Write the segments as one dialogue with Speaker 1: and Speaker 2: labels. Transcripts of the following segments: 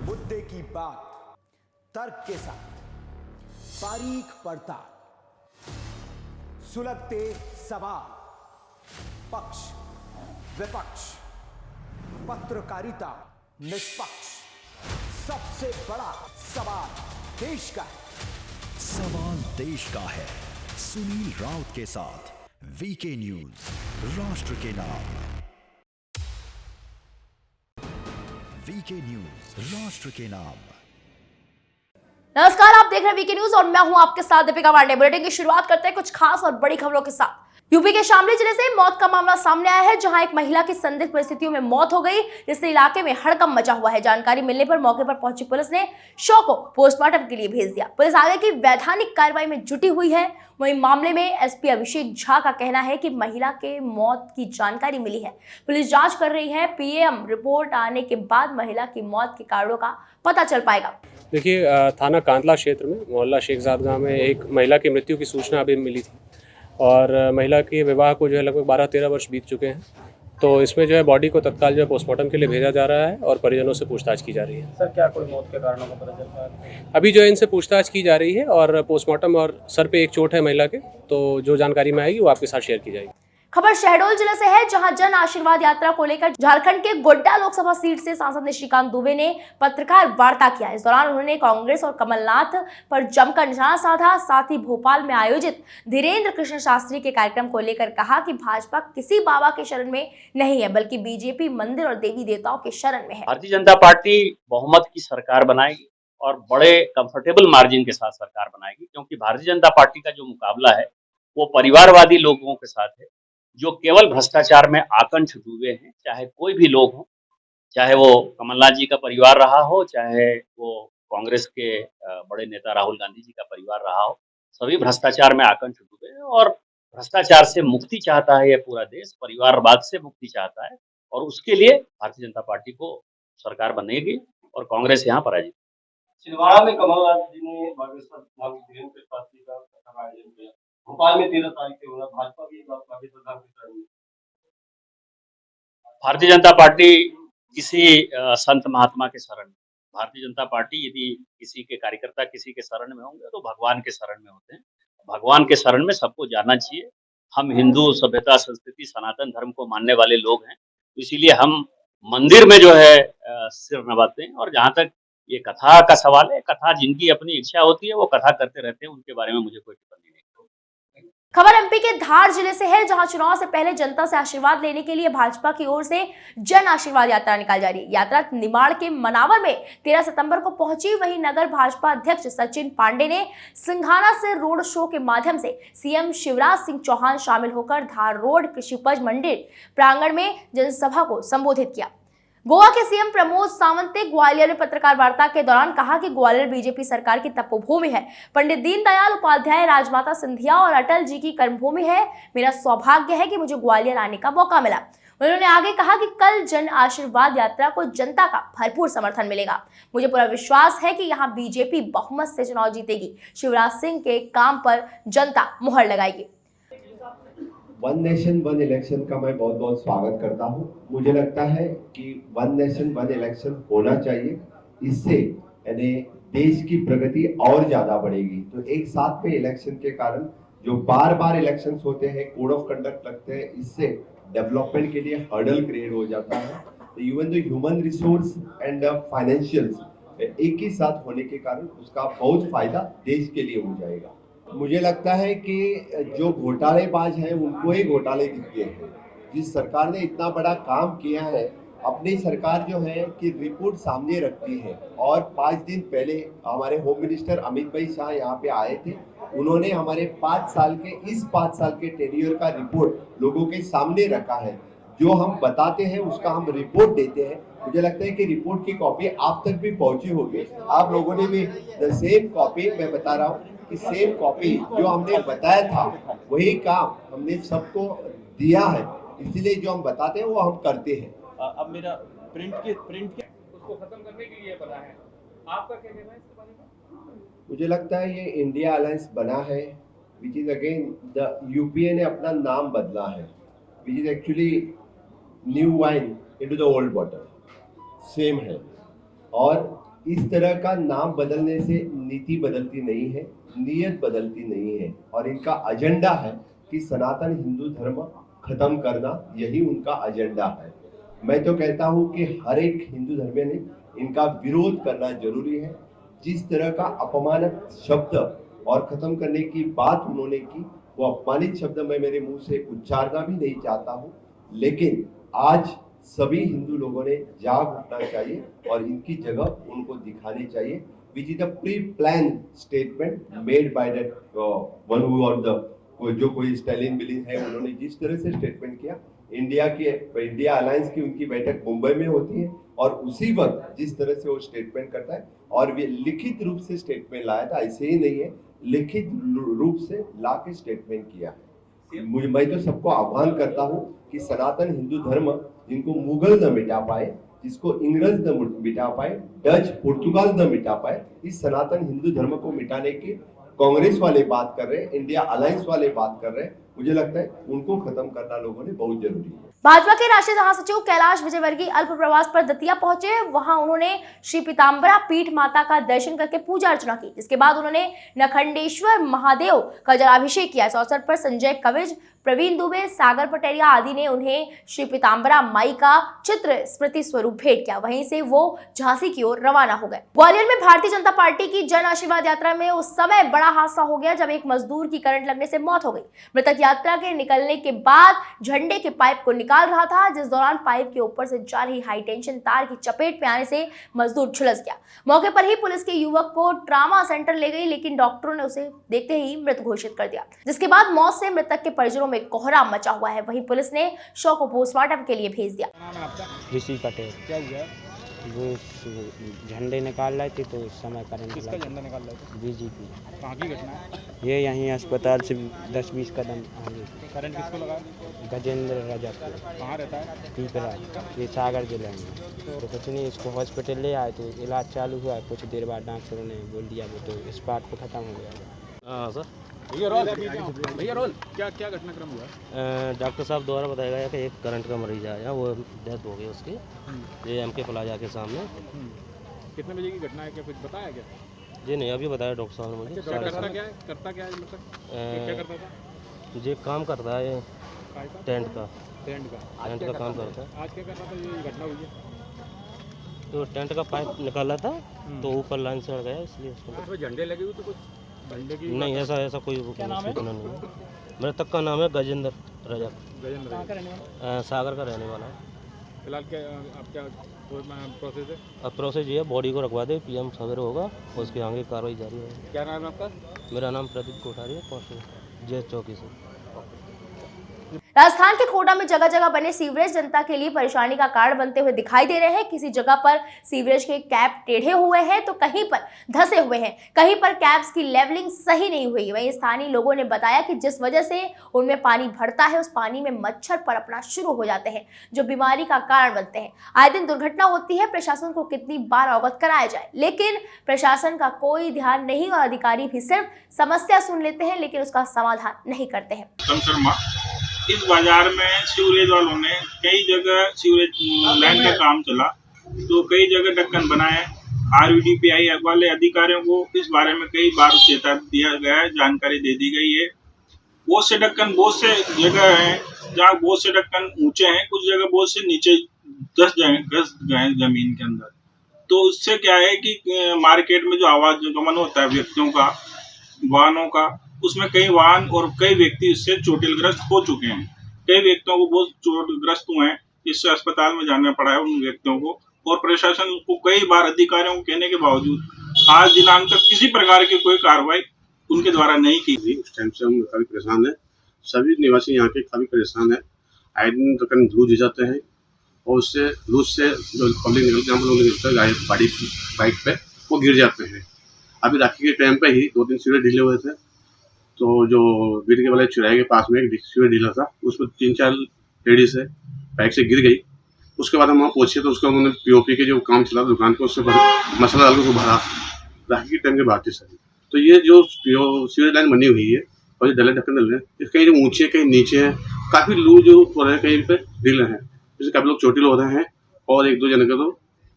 Speaker 1: मुद्दे की बात तर्क के साथ, बारीक पड़ताल, सुलगते सवाल, पक्ष विपक्ष, पत्रकारिता निष्पक्ष। सबसे बड़ा सवाल देश का है।
Speaker 2: सवाल देश का है। सुनील राउत के साथ वीके न्यूज, राष्ट्र के नाम। वीके न्यूज, राष्ट्र के नाम।
Speaker 3: नमस्कार, आप देख रहे हैं वीके न्यूज और मैं हूं आपके साथ दीपिका पांडे। बुलेटिन की शुरुआत करते हैं कुछ खास और बड़ी खबरों के साथ। यूपी के शामली जिले से मौत का मामला सामने आया है, जहां एक महिला की संदिग्ध परिस्थितियों में मौत हो गई, जिससे इलाके में हड़कंप मचा हुआ है। जानकारी मिलने पर मौके पर पहुंची पुलिस ने शव को पोस्टमार्टम के लिए भेज दिया। पुलिस आगे की वैधानिक कार्रवाई में जुटी हुई है। वहीं मामले में एसपी अभिषेक झा का कहना है कि महिला के मौत की जानकारी मिली है, पुलिस जांच कर रही है। पीएम रिपोर्ट आने के बाद महिला की मौत के कारणों का पता चल पाएगा।
Speaker 4: देखिए, थाना कांतला क्षेत्र में मोहल्ला शेखजाद गांव में एक महिला की मृत्यु की सूचना अभी मिली थी और महिला के विवाह को जो है लगभग 12-13 वर्ष बीत चुके हैं। तो इसमें जो है बॉडी को तत्काल जो है पोस्टमार्टम के लिए भेजा जा रहा है और परिजनों से पूछताछ की जा रही है।
Speaker 5: सर, क्या कोई मौत के कारणों का पता चल पाया है?
Speaker 4: अभी जो है इनसे पूछताछ की जा रही है और पोस्टमार्टम और सर पे एक चोट है महिला के, तो जो जानकारी में आएगी वो आपके साथ शेयर की जाएगी।
Speaker 3: खबर शहडोल जिले से है, जहां जन आशीर्वाद यात्रा को लेकर झारखंड के गोड्डा लोकसभा सीट से सांसद निशिकांत दुबे ने पत्रकार वार्ता किया। इस दौरान उन्होंने कांग्रेस और कमलनाथ पर जमकर निशाना साधा। साथ ही भोपाल में आयोजित धीरेन्द्र कृष्ण शास्त्री के कार्यक्रम को लेकर कहा कि भाजपा किसी बाबा के शरण में नहीं है, बल्कि बीजेपी मंदिर और देवी देवताओं के शरण में है।
Speaker 5: भारतीय जनता पार्टी बहुमत की सरकार बनाएगी और बड़े कंफर्टेबल मार्जिन के साथ सरकार बनाएगी, क्योंकि भारतीय जनता पार्टी का जो मुकाबला है वो परिवारवादी लोगों के साथ है, जो केवल भ्रष्टाचार में आकंठ डूबे हैं। चाहे कोई भी लोग हो, चाहे वो कमलनाथ जी का परिवार रहा हो, चाहे वो कांग्रेस के बड़े नेता राहुल गांधी जी का परिवार रहा हो, सभी भ्रष्टाचार में आकंठ डूबे हैं और भ्रष्टाचार से मुक्ति चाहता है ये पूरा देश, परिवारवाद से मुक्ति चाहता है और उसके लिए भारतीय जनता पार्टी को सरकार बनेगी और कांग्रेस यहाँ पराजित।
Speaker 6: छिंदवाड़ा में कमलनाथ जी ने बागेश्वर धाम धीरेन्द्र शास्त्री का आयोजन किया। भोपाल में 13 तारीख से होना, भाजपा भी बागेश्वर धाम के शरण में।
Speaker 5: भारतीय जनता पार्टी किसी संत महात्मा के शरण में, भारतीय जनता पार्टी यदि किसी के कार्यकर्ता किसी के शरण में होंगे तो भगवान के शरण में होते हैं। भगवान के शरण में सबको जाना चाहिए। हम हिंदू सभ्यता, संस्कृति, सनातन धर्म को मानने वाले लोग हैं, इसीलिए हम मंदिर में जो है सिर नवाते हैं। और जहाँ तक ये कथा का सवाल है, कथा जिनकी अपनी इच्छा होती है वो कथा करते रहते हैं, उनके बारे में मुझे कोई टिप्पणी नहीं।
Speaker 3: खबर एमपी के धार जिले से है, जहां चुनाव से पहले जनता से आशीर्वाद लेने के लिए भाजपा की ओर से जन आशीर्वाद यात्रा निकाली जा रही है। यात्रा निमाड़ के मनावर में 13 सितंबर को पहुंची। वहीं नगर भाजपा अध्यक्ष सचिन पांडे ने सिंघाना से रोड शो के माध्यम से सीएम शिवराज सिंह चौहान शामिल होकर धार रोड कृषि उपज मंडी प्रांगण में जनसभा को संबोधित किया। गोवा के सीएम प्रमोद सावंत ने ग्वालियर में पत्रकार वार्ता के दौरान कहा कि ग्वालियर बीजेपी सरकार की तपोभूमि है। पंडित दीनदयाल उपाध्याय, राजमाता सिंधिया और अटल जी की कर्मभूमि है। मेरा सौभाग्य है कि मुझे ग्वालियर आने का मौका मिला। उन्होंने आगे कहा कि कल जन आशीर्वाद यात्रा को जनता का भरपूर समर्थन मिलेगा। मुझे पूरा विश्वास है कि यहाँ बीजेपी बहुमत से चुनाव जीतेगी। शिवराज सिंह के काम पर जनता मुहर लगाएगी।
Speaker 7: वन नेशन वन इलेक्शन का मैं बहुत बहुत स्वागत करता हूं। मुझे लगता है कि वन नेशन वन इलेक्शन होना चाहिए, इससे यानी देश की प्रगति और ज्यादा बढ़ेगी। तो एक साथ में इलेक्शन के कारण जो बार बार इलेक्शंस होते हैं, कोड ऑफ कंडक्ट लगते हैं, इससे डेवलपमेंट के लिए हर्डल क्रिएट हो जाता है। तो even the human resource and financials एक ही साथ होने के कारण उसका बहुत फायदा देश के लिए हो जाएगा। मुझे लगता है कि जो घोटालेबाज हैं उनको ही घोटाले दिखते हैं। जिस सरकार ने इतना बड़ा काम किया है, अपनी सरकार जो है कि रिपोर्ट सामने रखती है। और 5 दिन पहले हमारे होम मिनिस्टर अमित भाई शाह यहाँ पे आए थे। उन्होंने हमारे 5 साल के टेन्योर का रिपोर्ट लोगों के सामने रखा है। जो हम बताते हैं उसका हम रिपोर्ट देते हैं। मुझे लगता है कि रिपोर्ट की कॉपी आप तक भी पहुंची होगी। आप लोगों ने भी द सेम कॉपी, मैं बता रहा हूँ कि सेम कॉपी जो हमने बताया था वही काम हमने सबको दिया है। इसलिए जो हम बताते हैं वो हम करते हैं।
Speaker 6: अब मेरा प्रिंट के उसको खत्म करने के लिए बना है, आपका क्या कहना है इसके बारे में?
Speaker 7: मुझे लगता है ये इंडिया अलायंस बना है, which is again the UPA ने अपना नाम बदला है, which is actually new wine into the old bottle, same है। और इस तरह का नाम बदलने से नीति बदलती नहीं है, नीयत बदलती नहीं है, और इनका एजेंडा है कि सनातन हिंदू धर्म खत्म करना, यही उनका एजेंडा है। मैं तो कहता हूं कि हर एक हिंदू धर्म ने इनका विरोध करना जरूरी है। जिस तरह का अपमानक शब्द और खत्म करने की बात उन्होंने की, वो अपमानित शब्द मैं मेरे मुंह से उच्चारना भी नहीं चाहता हूं, लेकिन आज सभी हिंदू लोगों ने जाग उठना चाहिए और इनकी जगह उनको दिखानी चाहिए, which is the pre plan statement made by that one who और द जो कोई स्टैलिन बिलिन है, उन्होंने जिस तरह से स्टेटमेंट किया। इंडिया अलायंस की उनकी बैठक मुंबई में होती है और उसी वक्त जिस तरह से वो स्टेटमेंट करता है, और वे लिखित रूप से स्टेटमेंट लाया था, ऐसे ही नहीं है, लिखित रूप से ला के स्टेटमेंट किया है। मैं तो सबको आह्वान करता हूं कि सनातन हिंदू धर्म जिनको मुगल न मिटा पाए, जिसको इंग्रज न मिटा पाए, डच पुर्तगाल न मिटा पाए, इस सनातन हिंदू धर्म को मिटाने की कांग्रेस वाले बात कर रहे हैं, इंडिया अलायंस वाले बात कर रहे हैं। मुझे लगता है उनको खत्म करना लोगों ने बहुत जरूरी है।
Speaker 3: भाजपा के राष्ट्रीय महासचिव कैलाश विजयवर्गीय अल्प प्रवास पर दतिया पहुंचे। वहां उन्होंने श्री पीताम्बरा पीठ माता का दर्शन करके पूजा अर्चना की, जिसके बाद उन्होंने नखंडेश्वर महादेव का जलाभिषेक किया। इस अवसर पर संजय कविज, प्रवीण दुबे, सागर पटेरिया आदि ने उन्हें श्री पीताम्बरा माई का चित्र स्मृति स्वरूप भेंट किया। वहीं से वो झांसी की ओर रवाना हो गए। ग्वालियर में भारतीय जनता पार्टी की जन आशीर्वाद यात्रा में उस समय बड़ा हादसा हो गया जब एक मजदूर की करंट लगने से मौत हो गई। मृतक यात्रा के निकलने के बाद झंडे के पाइप को निकाल रहा था, जिस दौरान पाइप के ऊपर से जा रही हाई टेंशन तार की चपेट में आने से मजदूर झुलस गया। मौके पर ही पुलिस के युवक को ट्रामा सेंटर ले गई, लेकिन डॉक्टरों ने उसे देखते ही मृत घोषित कर दिया, जिसके बाद मौत से मृतक के परिजनों में कोहराम मचा हुआ है। वहीं पुलिस ने शव को पोस्टमार्टम के लिए भेज दिया।
Speaker 8: ऋषि पटेल। क्या हुआ? वो झंडे निकाल रहे थे तो उस समय करंट।
Speaker 9: किसका झंडा निकाल रहे थे?
Speaker 8: बीजेपी।
Speaker 9: कहाँ की घटना है?
Speaker 8: ये यहीं अस्पताल से 10-20 कदम आगे।
Speaker 9: करंट किसको लगा?
Speaker 8: गजेंद्र रजक।
Speaker 9: कहाँ रहता है?
Speaker 8: पीपरा, ये सागर जिले में। तो कुछ नहीं, इसको हॉस्पिटल ले आए तो इलाज चालू हुआ। कुछ देर बाद डॉक्टरों ने बोल दिया वो तो स्पॉट पे ख़त्म हो गया।
Speaker 9: हाँ सर, भैया रोल क्या घटनाक्रम हुआ?
Speaker 10: डॉक्टर साहब द्वारा बताया गया कि एक करंट का मरीज आया, वो डेथ हो गई उसकी, ये एमके प्लाजा के सामने।
Speaker 9: कितने बजे की घटना है, क्या कुछ बताया क्या?
Speaker 10: जी नहीं, अभी बताया डॉक्टर साहब ने मुझे।
Speaker 9: करता क्या है क्या करता था?
Speaker 10: ये काम करता है टेंट का काम करता है।
Speaker 9: आज क्या कर रहा था? ये घटना हुई है
Speaker 10: तो टेंट का पाइप निकाला था तो ऊपर लाइन से अड़ गया, इसलिए उसको।
Speaker 9: झंडे लगे हुए तो कुछ झंडे की
Speaker 10: नहीं, ऐसा कोई सूचना नहीं है। मृतक का नाम है गजेंद्र रजक, सागर का रहने वाला है।
Speaker 9: फिलहाल क्या आप क्या प्रोसेस है?
Speaker 10: अब प्रोसेस ये है, बॉडी को रखवा दे, पीएम सवेरे होगा, उसके आगे कार्रवाई जारी है।
Speaker 9: क्या नाम है आपका?
Speaker 10: मेरा नाम प्रदीप कोठारी है, कांस्टेबल जे चौकी से।
Speaker 3: राजस्थान के कोटा में जगह जगह बने सीवरेज जनता के लिए परेशानी का कारण बनते हुए दिखाई दे रहे हैं। किसी जगह पर सीवरेज के कैप टेढ़े हुए हैं तो कहीं पर धंसे हुए हैं, कहीं पर कैप्स की लेवलिंग सही नहीं हुई। वहीं स्थानीय लोगों ने बताया कि जिस वजह से उनमें पानी भरता है, उस पानी में मच्छर पनपना शुरू हो जाते हैं, जो बीमारी का कारण बनते हैं। आए दिन दुर्घटना होती है। प्रशासन को कितनी बार अवगत कराया जाए, लेकिन प्रशासन का कोई ध्यान नहीं और अधिकारी भी सिर्फ समस्या सुन लेते हैं, लेकिन उसका समाधान नहीं करते हैं।
Speaker 11: इस बाजार में सीवरेज वालों ने कई जगह सीवरेज लाइन का काम चला तो कई जगह ढक्कन बनाए। RVDPI वाले अधिकारियों को इस बारे में कई बार चेतावनी दिया गया है, जानकारी दे दी गई है। बहुत से ढक्कन, बहुत से जगह हैं जहाँ बहुत से ढक्कन ऊंचे हैं, कुछ जगह बहुत से नीचे धस गए जमीन के अंदर। तो उससे क्या है कि मार्केट में जो आवागमन होता है व्यक्तियों का, वाहनों का, उसमें कई वाहन और कई व्यक्ति इससे चोटिलग्रस्त हो चुके हैं। कई व्यक्तियों को बहुत चोटग्रस्त हुए हैं, इससे अस्पताल में जाना पड़ा है उन व्यक्तियों को। और प्रशासन को कई बार अधिकारियों को कहने के बावजूद आज दिनांक तक किसी प्रकार की कोई कार्रवाई उनके द्वारा नहीं की गई।
Speaker 12: उस टाइम से हम काफी परेशान है, सभी निवासी यहाँ के काफी परेशान है। आए दिन तो कहीं धूल जाते हैं और उससे धूल से जो पब्लिक निकलते हैं, हम लोग निकलते हैं बाइक पे, वो गिर जाते हैं। अभी राखी के टाइम पे ही 2-3 सीढ़े ढीले हुए थे, तो जो बीड़ के वाले चौराहे के पास में एक सीढ़ी ढीला था, उसमें 3-4 लेडीज है बाइक से गिर गई। उसके बाद हम वहाँ पहुँचे तो उसका उन्होंने POP के जो काम चला दुकान को, उससे मसाला डाल के भरा राखी के टाइम के बाद थी सर। तो ये जो सीढ़ी लाइन बनी हुई है और ये डले ढक्कन डल रहे हैं, कहीं जो ऊँचे कहीं नीचे हैं, काफ़ी लूज हो रहे हैं, कहीं पे ढीले हैं, जिससे काफ़ी लोग चोटिल हो रहे हैं और 1-2 जने को तो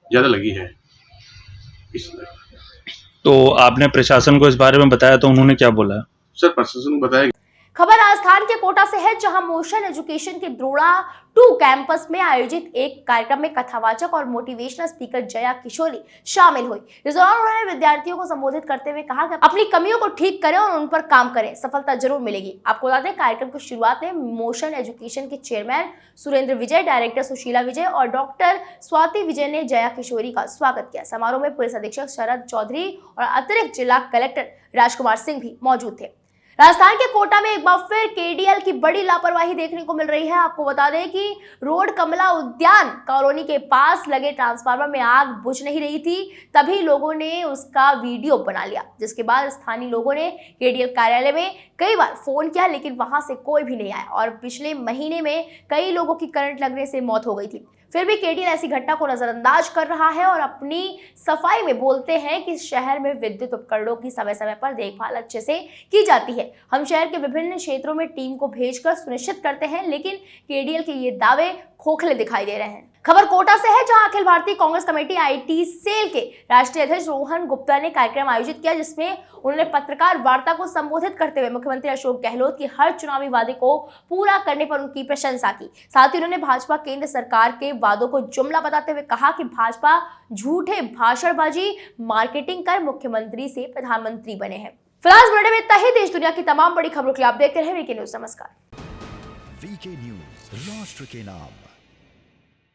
Speaker 12: ज़्यादा लगी है। इसलिए
Speaker 13: तो आपने प्रशासन को इस बारे में बताया तो उन्होंने क्या बोला?
Speaker 12: सर प्रशासन को बताया।
Speaker 3: खबर राजस्थान के कोटा से है, जहां मोशन एजुकेशन के द्रोड़ा 2 कैंपस में आयोजित एक कार्यक्रम में कथावाचक और मोटिवेशनल स्पीकर जया किशोरी शामिल हुई। इस दौरान उन्होंने विद्यार्थियों को संबोधित करते हुए कहा कि अपनी कमियों को ठीक करें और उन पर काम करें, सफलता जरूर मिलेगी। आपको बता दें, कार्यक्रम की शुरुआत में मोशन एजुकेशन के चेयरमैन सुरेंद्र विजय, डायरेक्टर सुशीला विजय और डॉक्टर स्वाति विजय ने जया किशोरी का स्वागत किया। समारोह में पुलिस अधीक्षक शरद चौधरी और अतिरिक्त जिला कलेक्टर राजकुमार सिंह भी मौजूद थे। राजस्थान के कोटा में एक बार फिर केडीएल की बड़ी लापरवाही देखने को मिल रही है। आपको बता दें कि रोड कमला उद्यान कॉलोनी के पास लगे ट्रांसफार्मर में आग बुझ नहीं रही थी, तभी लोगों ने उसका वीडियो बना लिया, जिसके बाद स्थानीय लोगों ने केडीएल कार्यालय में कई बार फोन किया, लेकिन वहां से कोई भी नहीं आया और पिछले महीने में कई लोगों की करंट लगने से मौत हो गई थी। फिर भी केडीएल ऐसी घटना को नजरअंदाज कर रहा है और अपनी सफाई में बोलते हैं कि शहर में विद्युत उपकरणों की समय समय पर देखभाल अच्छे से की जाती है। हम शहर के विभिन्न क्षेत्रों में टीम को भेजकर सुनिश्चित करते हैं, लेकिन केडीएल के ये दावे खोखले दिखाई दे रहे हैं। खबर कोटा से है, जहां Akhil Bharatiya Congress committee IT cell के राष्ट्रीय अध्यक्ष रोहन गुप्ता ने कार्यक्रम आयोजित किया, जिसमें उन्होंने पत्रकार वार्ता को संबोधित करते हुए मुख्यमंत्री अशोक गहलोत की हर चुनावी वादे को पूरा करने पर उनकी प्रशंसा की। साथ ही उन्होंने भाजपा केंद्र सरकार के वादों को जुमला बताते हुए कहा कि भाजपा झूठे भाषणबाजी मार्केटिंग कर मुख्यमंत्री से प्रधानमंत्री बने हैं। फिलहाल बुलेटिन में इतना ही। देश दुनिया की तमाम बड़ी खबरों के लिए आप देखते रहे वीके न्यूज। नमस्कार।
Speaker 2: वीके न्यूज, राष्ट्र के नाम।